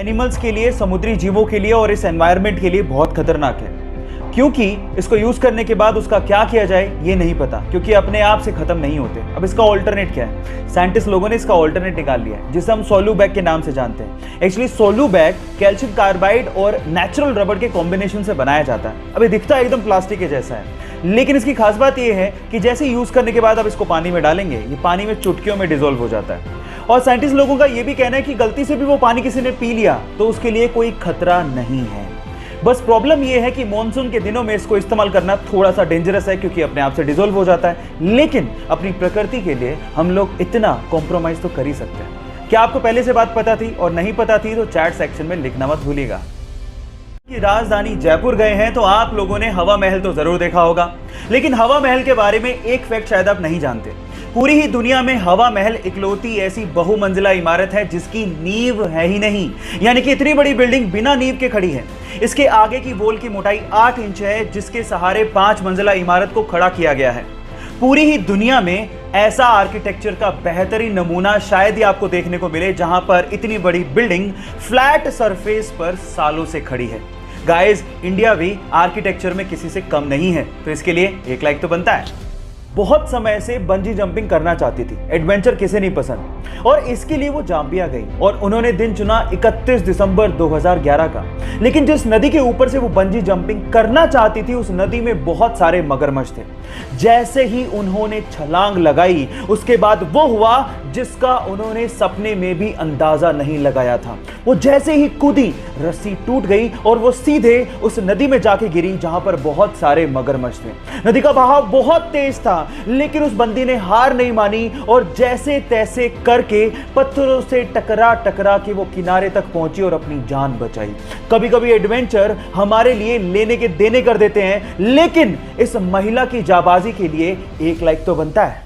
Animals के लिए, समुद्री जीवों के लिए और इस एनवायरनमेंट के लिए बहुत खतरनाक है, क्योंकि इसको यूज करने के बाद उसका क्या किया जाए ये नहीं पता, क्योंकि अपने आप से खत्म नहीं होते। अब इसका ऑल्टरनेट क्या है? साइंटिस्ट लोगों ने इसका ऑल्टरनेट निकाल लिया है, जिसे हम सोलूबैक के नाम से जानते हैं। एक्चुअली सोलूबैक कैल्शियम कार्बाइड और नेचुरल रबड़ के कॉम्बिनेशन से बनाया जाता है। अब ये दिखता है एकदम प्लास्टिक के जैसा है, लेकिन इसकी खास बात यह है कि जैसे यूज करने के बाद आप इसको पानी में डालेंगे, ये पानी में चुटकियों में डिसॉल्व हो जाता है। और साइंटिस्ट लोगों का यह भी कहना है कि गलती से भी वो पानी किसी ने पी लिया तो उसके लिए कोई खतरा नहीं है। बस प्रॉब्लम यह है कि मॉनसून के दिनों में इसको इस्तेमाल करना थोड़ा सा डेंजरस है, क्योंकि अपने आप से डिसॉल्व हो जाता है। लेकिन अपनी प्रकृति के लिए हम लोग इतना कॉम्प्रोमाइज तो कर ही सकते हैं। क्या आपको पहले से बात पता थी? और नहीं पता थी तो चैट सेक्शन में लिखना मत भूलिएगा। कि राजधानी जयपुर गए हैं तो आप लोगों ने हवा महल तो जरूर देखा होगा, लेकिन हवा महल के बारे में एक फैक्ट शायद आप नहीं जानते। पूरी ही दुनिया में हवा महल इकलौती ऐसी बहुमंजिला इमारत है जिसकी नींव है ही नहीं, यानी कि इतनी बड़ी बिल्डिंग बिना नींव के खड़ी है। इसके आगे की वॉल की मोटाई 8 इंच है, जिसके सहारे 5 मंजिला इमारत को खड़ा किया गया है। पूरी ही दुनिया में ऐसा आर्किटेक्चर का बेहतरीन नमूना शायद ही आपको देखने को मिले, जहां पर इतनी बड़ी बिल्डिंग फ्लैट सरफेस पर सालों से खड़ी है। गाइस, इंडिया भी आर्किटेक्चर में किसी से कम नहीं है, तो इसके लिए एक लाइक तो बनता है। बहुत समय से बंजी जंपिंग करना चाहती थी, एडवेंचर किसे नहीं पसंद, और इसके लिए वो जाम्बिया गई और उन्होंने दिन चुना 31 दिसंबर 2011 का। लेकिन जिस नदी के ऊपर से वो बंजी जंपिंग करना चाहती थी, उस नदी में बहुत सारे मगरमच्छ थे। जैसे ही उन्होंने छलांग लगाई, उसके बाद वो हुआ जिसका उन्होंने सपने में भी अंदाजा नहीं लगाया था। वो जैसे ही कूदी, रस्सी टूट गई और वो सीधे उस नदी में जाके गिरी जहां पर बहुत सारे मगरमच्छ थे। नदी का बहाव बहुत तेज था, लेकिन उस बंदी ने हार नहीं मानी और जैसे तैसे करके पत्थरों से टकरा टकरा के वो किनारे तक पहुंची और अपनी जान बचाई। कभी कभी एडवेंचर हमारे लिए लेने के देने कर देते हैं, लेकिन इस महिला की जाबाजी के लिए एक लाइक तो बनता है।